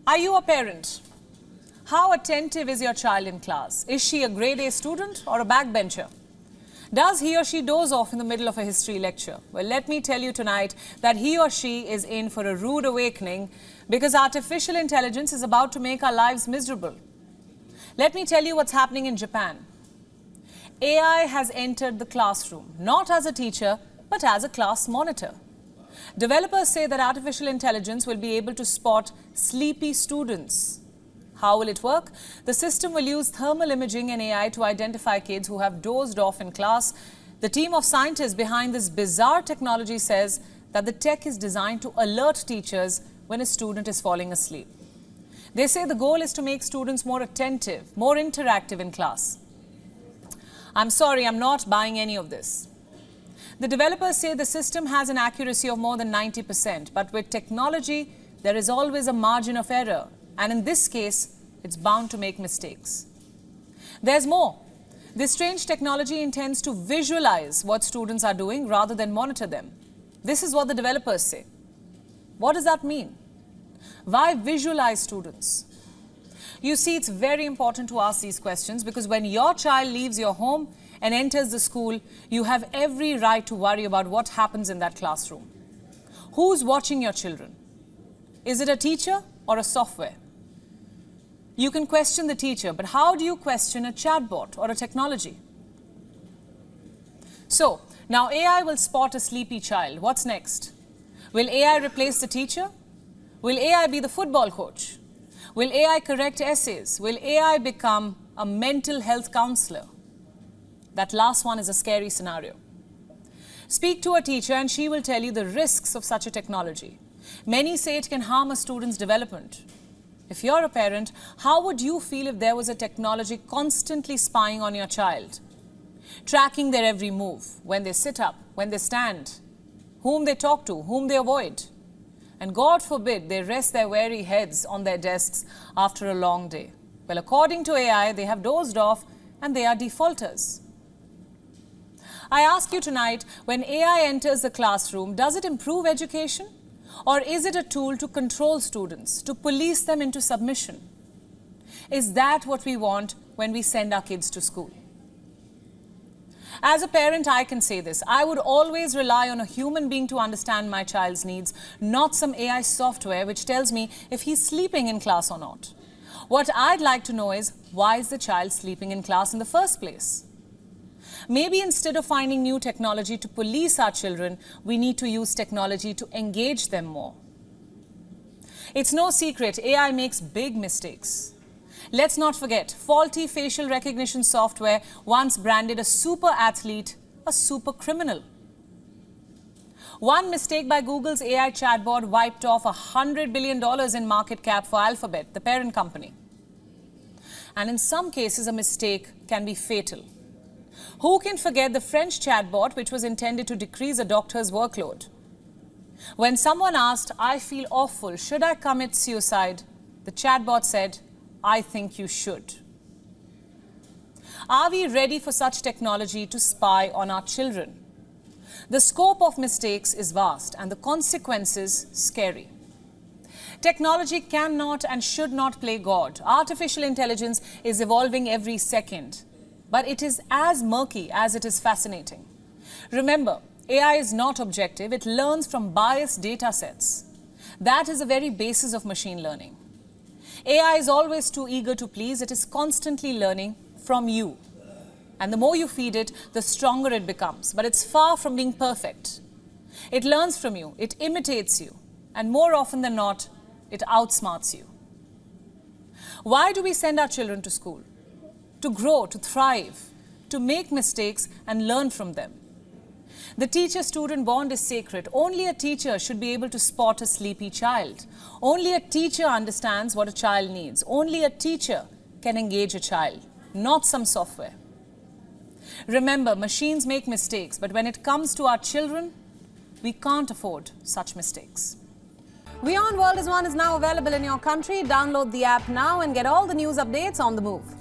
Are you a parent? How attentive is your child in class? Is she a grade A student or a backbencher? Does he or she doze off in the middle of a history lecture? Well, let me tell you tonight that he or she is in for a rude awakening because artificial intelligence is about to make our lives miserable. Let me tell you what's happening in Japan. AI has entered the classroom, not as a teacher, but as a class monitor. Developers say that artificial intelligence will be able to spot sleepy students. How will it work? The system will use thermal imaging and AI to identify kids who have dozed off in class. The team of scientists behind this bizarre technology says that the tech is designed to alert teachers when a student is falling asleep. They say the goal is to make students more attentive, more interactive in class. I'm sorry, I'm not buying any of this. The developers say the system has an accuracy of more than 90%, but with technology, there is always a margin of error. And in this case, it's bound to make mistakes. There's more. This strange technology intends to visualize what students are doing rather than monitor them. This is what the developers say. What does that mean? Why visualize students? You see, it's very important to ask these questions because when your child leaves your home and enters the school, you have every right to worry about what happens in that classroom. Who's watching your children? Is it a teacher or a software? You can question the teacher, but how do you question a chatbot or a technology? So, now AI will spot a sleepy child. What's next? Will AI replace the teacher? Will AI be the football coach? Will AI correct essays? Will AI become a mental health counselor? That last one is a scary scenario. Speak to a teacher and she will tell you the risks of such a technology. Many say it can harm a student's development. If you're a parent, how would you feel if there was a technology constantly spying on your child, tracking their every move, when they sit up, when they stand, whom they talk to, whom they avoid? And God forbid they rest their weary heads on their desks after a long day. Well, according to AI, they have dozed off and they are defaulters. I ask you tonight, when AI enters the classroom, does it improve education? Or is it a tool to control students, to police them into submission? Is that what we want when we send our kids to school? As a parent, I can say this. I would always rely on a human being to understand my child's needs, not some AI software which tells me if he's sleeping in class or not. What I'd like to know is, why is the child sleeping in class in the first place? Maybe instead of finding new technology to police our children, we need to use technology to engage them more. It's no secret, AI makes big mistakes. Let's not forget, faulty facial recognition software once branded a super athlete a super criminal. One mistake by Google's AI chatbot wiped off $100 billion in market cap for Alphabet, the parent company. And in some cases, a mistake can be fatal. Who can forget the French chatbot which was intended to decrease a doctor's workload? When someone asked, "I feel awful, should I commit suicide?" the chatbot said, "I think you should." Are we ready for such technology to spy on our children? The scope of mistakes is vast and the consequences scary. Technology cannot and should not play God. Artificial intelligence is evolving every second. But it is as murky as it is fascinating. Remember, AI is not objective. It learns from biased data sets. That is the very basis of machine learning. AI is always too eager to please. It is constantly learning from you. And the more you feed it, the stronger it becomes. But it's far from being perfect. It learns from you. It imitates you. And more often than not, it outsmarts you. Why do we send our children to school? To grow, to thrive, to make mistakes and learn from them. The teacher-student bond is sacred. Only a teacher should be able to spot a sleepy child. Only a teacher understands what a child needs. Only a teacher can engage a child, not some software. Remember, machines make mistakes, but when it comes to our children, we can't afford such mistakes. WION World is now available in your country. Download the app now and get all the news updates on the move.